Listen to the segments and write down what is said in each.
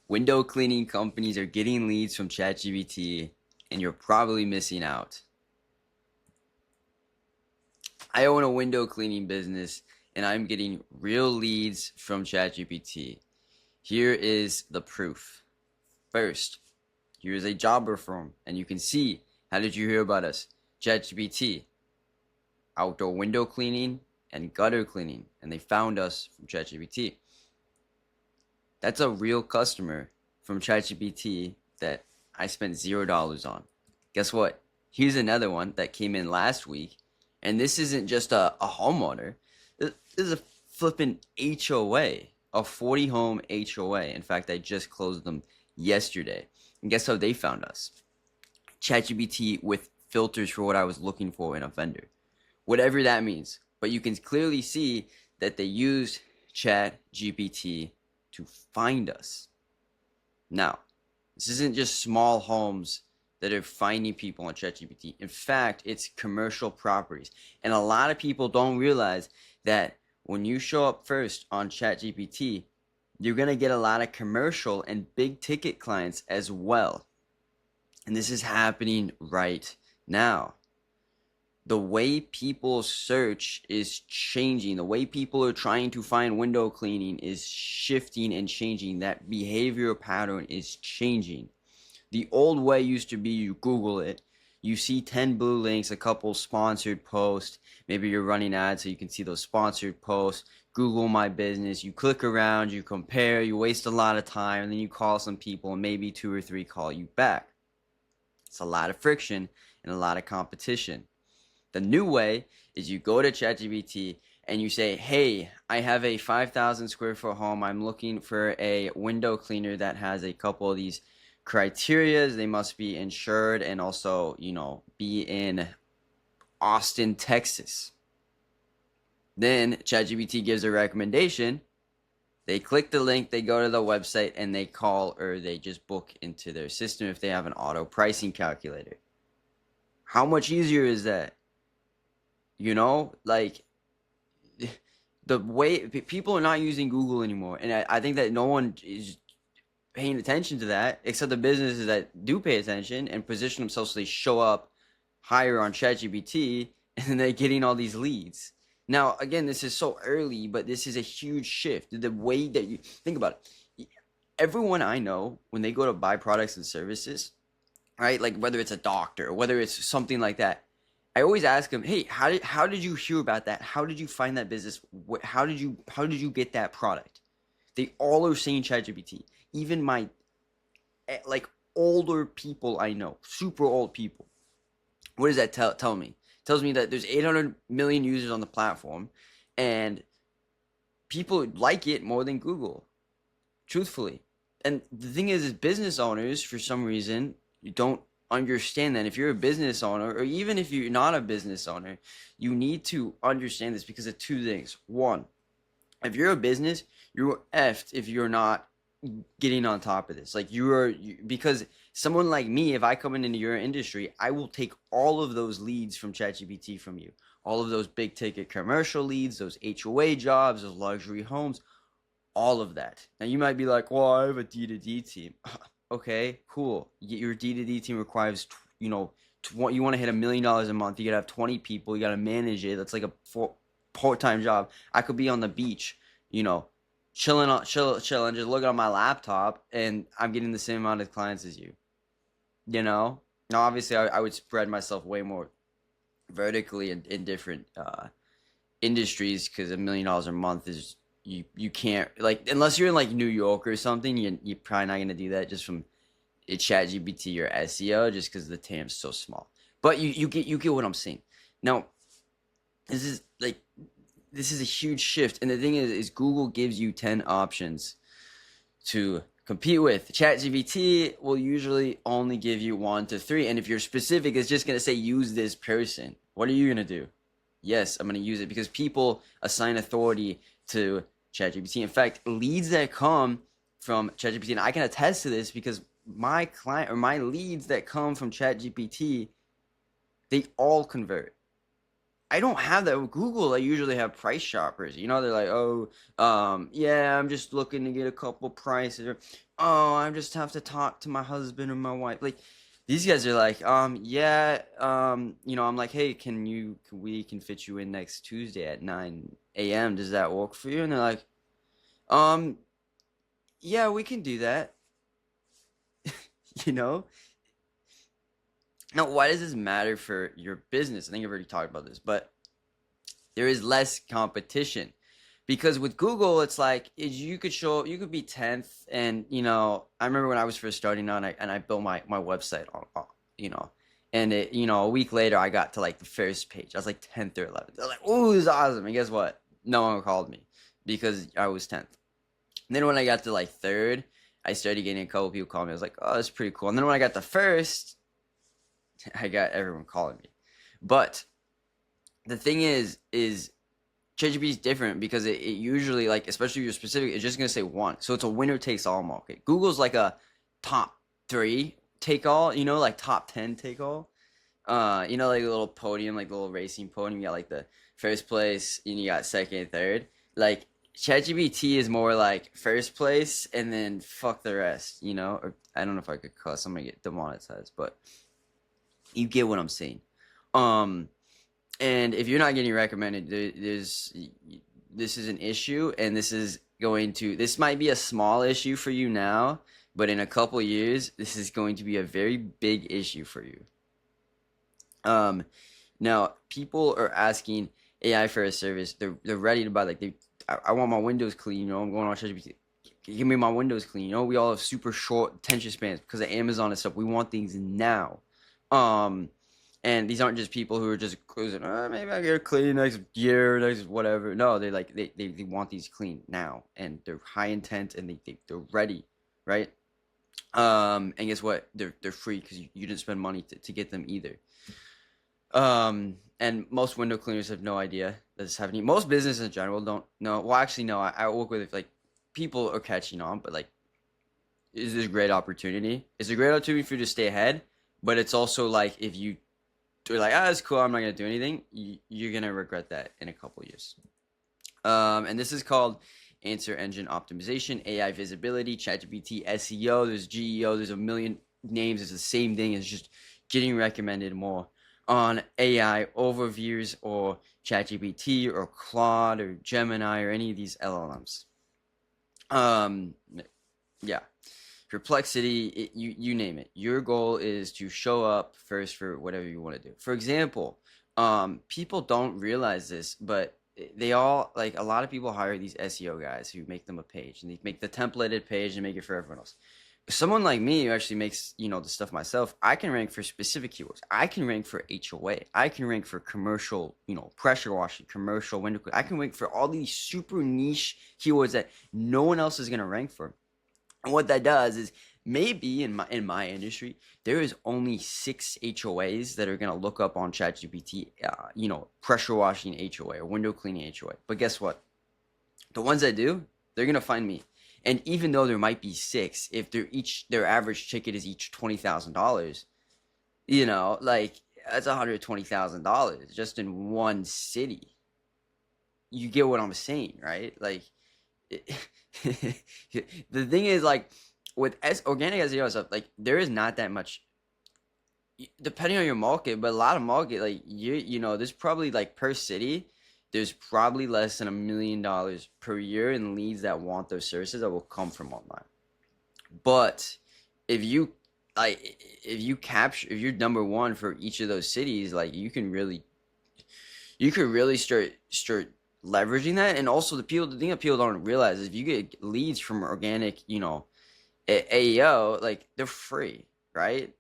Window cleaning companies are getting leads from ChatGPT, and you're probably missing out. I own a window cleaning business, and I'm getting real leads from ChatGPT. Here is the proof. First, here's a jobber form, and you can see, how did you hear about us? ChatGPT, outdoor window cleaning and gutter cleaning, and they found us from ChatGPT. That's a real customer from ChatGPT that I spent $0 on. Guess what? Here's another one that came in last week, and this isn't just a homeowner. This is a flipping HOA, a 40 home HOA. In fact, I just closed them yesterday. And guess how they found us? ChatGPT with filters for what I was looking for in a vendor, whatever that means. But you can clearly see that they used ChatGPT to find us. Now, this isn't just small homes that are finding people on ChatGPT. In fact, it's commercial properties. And a lot of people don't realize that when you show up first on ChatGPT, you're going to get a lot of commercial and big ticket clients as well. And this is happening right now. The way people search is changing. The way people are trying to find window cleaning is shifting and changing. That behavioral pattern is changing. The old way used to be you Google it, you see 10 blue links, a couple sponsored posts, maybe you're running ads so you can see those sponsored posts, Google my business, you click around, you compare, you waste a lot of time, and then you call some people and maybe 2 or 3 call you back. It's a lot of friction and a lot of competition. The new way is you go to ChatGPT and you say, hey, I have a 5,000 square foot home. I'm looking for a window cleaner that has a couple of these criteria. They must be insured and also, be in Austin, Texas. Then ChatGPT gives a recommendation. They click the link, they go to the website, and they call or they just book into their system if they have an auto pricing calculator. How much easier is that? Like the way people are not using Google anymore. And I think that no one is paying attention to that except the businesses that do pay attention and position themselves so they show up higher on ChatGPT and then they're getting all these leads. Now, again, this is so early, but this is a huge shift. The way that you think about it, everyone I know, when they go to buy products and services, right? Like whether it's a doctor, whether it's something like that, I always ask them, "Hey, how did you hear about that? How did you find that business? How did you get that product?" They all are saying ChatGPT. Even my like older people I know, super old people. What does that tell me? It tells me that there's 800 million users on the platform, and people like it more than Google, truthfully. And the thing is business owners, for some reason, you don't understand that. If you're a business owner, or even if you're not a business owner, you need to understand this because of 2 things. One, if you're a business, you're effed if you're not getting on top of this. Like because someone like me, if I come into your industry, I will take all of those leads from ChatGPT from you. All of those big ticket commercial leads, those HOA jobs, those luxury homes, all of that. Now you might be like, well, I have a D2D team. Okay, cool. Your D2D team requires, you want to hit $1 million a month. You gotta have 20 people. You gotta manage it. That's like a part-time job. I could be on the beach, chilling, just looking on my laptop, and I'm getting the same amount of clients as you. Now, obviously, I would spread myself way more vertically in different industries because $1 million a month is you can't, like, unless you're in like New York or something, you're probably not gonna do that just from ChatGPT or SEO just because the TAM's so small. But you get what I'm saying. Now, this is a huge shift, and the thing is Google gives you 10 options to compete with. ChatGPT will usually only give you 1 to 3, and if you're specific, it's just gonna say use this person. What are you gonna do? Yes, I'm gonna use it because people assign authority to ChatGPT. In fact, leads that come from ChatGPT, and I can attest to this because my client or my leads that come from ChatGPT, they all convert. I don't have that with Google. I usually have price shoppers. You know, they're like, oh, yeah, I'm just looking to get a couple prices. Or, oh, I just have to talk to my husband or my wife. Like, these guys are like, yeah, I'm like, hey, can we fit you in next Tuesday at 9 a.m. Does that work for you? And they're like, um, yeah, we can do that. You know? Now, why does this matter for your business? I think I've already talked about this, but there is less competition because with Google, it's like you could be 10th, and I remember when I was first starting out, and I built my website you know, and a week later I got to like the first page. I was like 10th or 11th. I was like, "Ooh, this is awesome!" And guess what? No one called me because I was 10th. And then when I got to like third, I started getting a couple people calling me. I was like, "Oh, that's pretty cool." And then when I got to first, I got everyone calling me. But the thing is ChatGPT is different because it usually, like, especially if you're specific, it's just gonna say one. So it's a winner takes all market. Google's like a top three take all, like top 10 take all. Like a little podium, like the little racing podium. You got like the first place, and you got second and third. Like ChatGPT is more like first place and then fuck the rest, Or I don't know if I could cuss. I'm gonna get demonetized, but you get what I'm saying. Um, and if you're not getting recommended, this is an issue, and this might be a small issue for you now, but in a couple years, this is going to be a very big issue for you. Um, Now people are asking AI for a service. They're ready to buy, like I want my windows clean. I'm going on ChatGPT. Give me my windows clean. We all have super short attention spans because of Amazon and stuff. We want things now. Um, and these aren't just people who are just cruising. Maybe I get it clean next year, next whatever. No, they want these clean now, and they're high intent, and they're ready, right? And guess what? They're free because you didn't spend money to get them either. And most window cleaners have no idea that this is happening. Most businesses in general don't know. Well, actually, no. I work with, like, people are catching on, but like, is this a great opportunity? It's a great opportunity for you to stay ahead, but it's also like if you are like, it's cool, I'm not gonna do anything, you're gonna regret that in a couple years. And this is called answer engine optimization, AI visibility, ChatGPT, SEO. There's GEO. There's a million names. It's the same thing. It's just getting recommended more on AI overviews or ChatGPT or Claude or Gemini or any of these LLMs. Um, yeah. Perplexity, you name it. Your goal is to show up first for whatever you want to do. For example, people don't realize this, but they all, like, a lot of people hire these SEO guys who make them a page, and they make the templated page and make it for everyone else. Someone like me who actually makes, the stuff myself, I can rank for specific keywords. I can rank for HOA. I can rank for commercial, pressure washing, commercial window cleaning. I can rank for all these super niche keywords that no one else is gonna rank for. And what that does is, maybe in my industry, there is only 6 HOAs that are gonna look up on ChatGPT, pressure washing HOA or window cleaning HOA. But guess what? The ones that do, they're gonna find me. And even though there might be 6, if their average ticket is each $20,000, like, that's $120,000 just in one city. You get what I'm saying, right? Like, the thing is, like, with organic SEO stuff, like, there is not that much, depending on your market, but a lot of market, like, there's probably, like, per city, there's probably less than $1 million per year in leads that want those services that will come from online. But if you if you're number one for each of those cities, like, you could really start leveraging that. And also, the thing that people don't realize is, if you get leads from organic, AEO, like, they're free, right?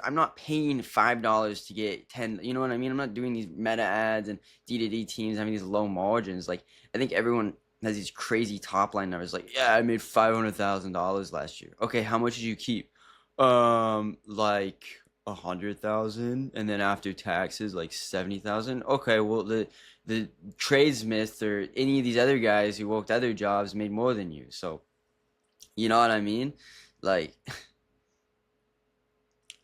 I'm not paying $5 to get 10. You know what I mean? I'm not doing these meta ads and D2D teams having these low margins. Like, I think everyone has these crazy top line numbers. Like, yeah, I made $500,000 last year. Okay, how much did you keep? Like 100,000, and then after taxes, like 70,000. Okay, well, the tradesmith or any of these other guys who worked other jobs made more than you. So, you know what I mean? Like,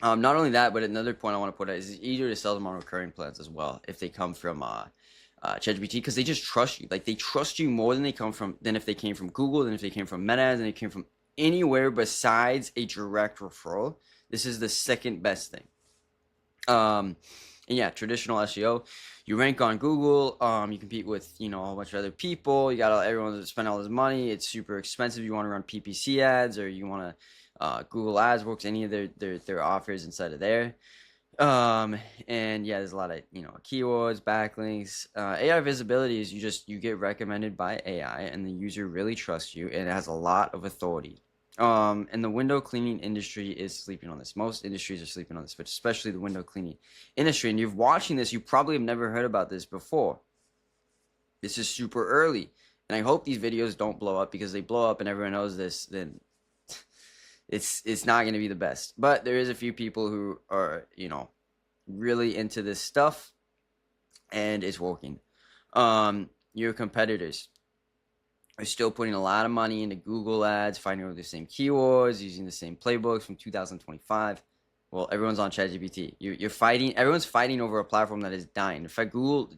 Not only that, but another point I want to put out is it's easier to sell them on recurring plans as well if they come from ChatGPT, because they just trust you. Like they trust you more than if they came from Google, than if they came from Meta ads, and they came from anywhere besides a direct referral. This is the second best thing. And yeah, traditional SEO, you rank on Google. You compete with a whole bunch of other people. You got everyone to spend all this money. It's super expensive. You want to run PPC ads, or you want to Google AdWorks, any of their offers inside of there. And yeah, there's a lot of keywords, backlinks. AI visibility is you get recommended by AI, and the user really trusts you, and it has a lot of authority. And the window cleaning industry is sleeping on this. Most industries are sleeping on this, but especially the window cleaning industry. And you're watching this, you probably have never heard about this before. This is super early. And I hope these videos don't blow up, because they blow up and everyone knows this, then it's not going to be the best. But there is a few people who are, really into this stuff, and it's working. Your competitors are still putting a lot of money into Google ads, finding over the same keywords, using the same playbooks from 2025. Well, everyone's on ChatGPT. You're fighting. Everyone's fighting over a platform that is dying. In fact, Google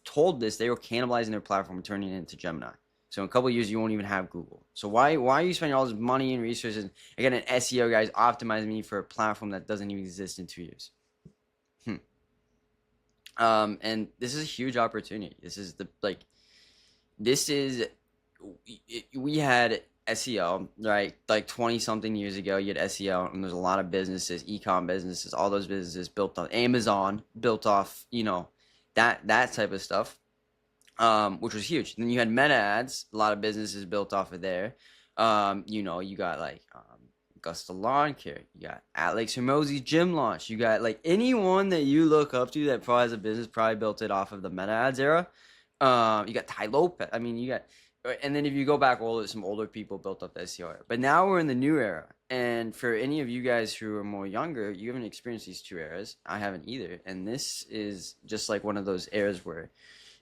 told this they were cannibalizing their platform and turning it into Gemini. So in a couple of years, you won't even have Google. So why are you spending all this money and resources? Again, an SEO guy is optimizing me for a platform that doesn't even exist in 2 years. And this is a huge opportunity. We had SEO, right? Like 20 something years ago, you had SEO, and there's a lot of businesses, e-com businesses, all those businesses built on Amazon, built off, that type of stuff, which was huge. Then you had meta ads, a lot of businesses built off of there. You got like Augusta Lawn Care, you got Alex Hormozi's gym launch, you got like anyone that you look up to that probably has a business probably built it off of the meta ads era. You got Ty Lopez. I mean, and then if you go back older, some older people built up the SEO era. But now we're in the new era. And for any of you guys who are more younger, you haven't experienced these two eras. I haven't either. And this is just like one of those eras where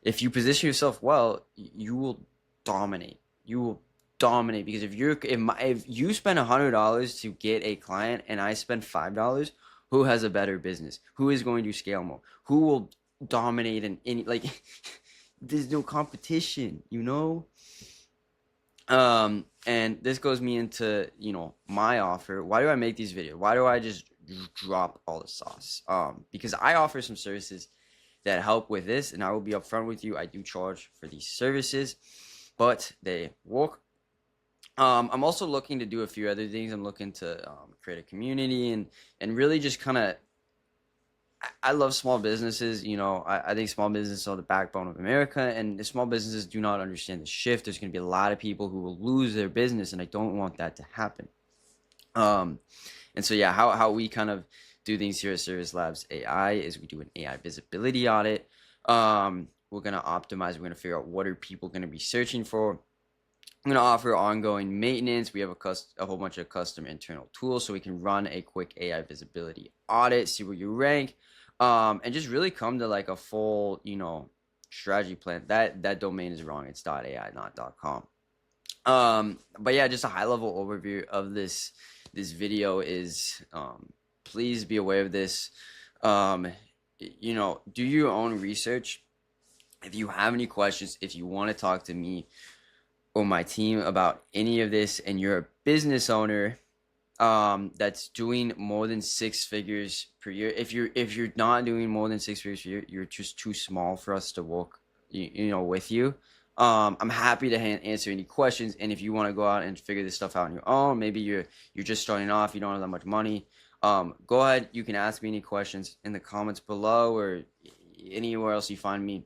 if you position yourself well, you will dominate. You will dominate, because if you spend $100 to get a client and I spend $5, who has a better business? Who is going to scale more? Who will dominate in any like? There's no competition, and this goes me into my offer. Why do I make these videos? Why do I just drop all the sauce? Because I offer some services that help with this, and I will be upfront with you. I do charge for these services, but they work. I'm also looking to do a few other things. I'm looking to create a community and really just kind of. I love small businesses. I think small businesses are the backbone of America, and the small businesses do not understand the shift. There's going to be a lot of people who will lose their business, and I don't want that to happen. And so yeah, how we kind of do things here at Service Labs AI is we do an AI visibility audit. We're going to optimize. We're going to figure out what are people going to be searching for. I'm going to offer ongoing maintenance. We have a whole bunch of custom internal tools so we can run a quick AI visibility audit, see where you rank, and just really come to like a full, strategy plan. That domain is wrong. It's .ai, not .com. But yeah, just a high level overview of this video is, please be aware of this. Do your own research. If you have any questions, if you want to talk to me or my team about any of this, and you're a business owner that's doing more than 6 figures per year, if you're not doing more than 6 figures per year, you're just too small for us to work with you. I'm happy to answer any questions, and if you want to go out and figure this stuff out on your own, maybe you're just starting off, you don't have that much money, go ahead, you can ask me any questions in the comments below or anywhere else you find me.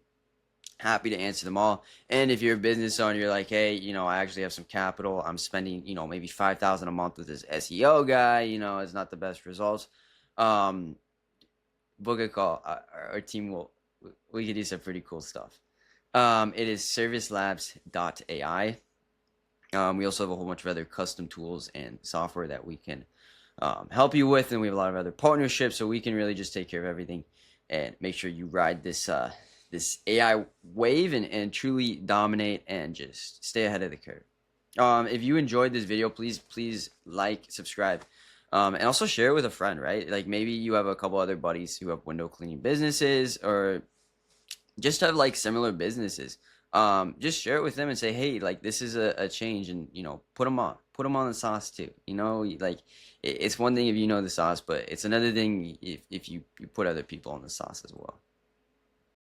Happy to answer them all. And if you're a business owner, you're like, hey, I actually have some capital. I'm spending, maybe $5,000 a month with this SEO guy. It's not the best results. Book a call. Our team we could do some pretty cool stuff. It is servicelabs.ai. We also have a whole bunch of other custom tools and software that we can help you with, and we have a lot of other partnerships, so we can really just take care of everything and make sure you ride this AI wave and truly dominate and just stay ahead of the curve. If you enjoyed this video, please like, subscribe. And also share it with a friend, right? Like maybe you have a couple other buddies who have window cleaning businesses or just have like similar businesses. Just share it with them and say, hey, like this is a change, and put them on the sauce too. Like it's one thing if you know the sauce, but it's another thing if you put other people on the sauce as well.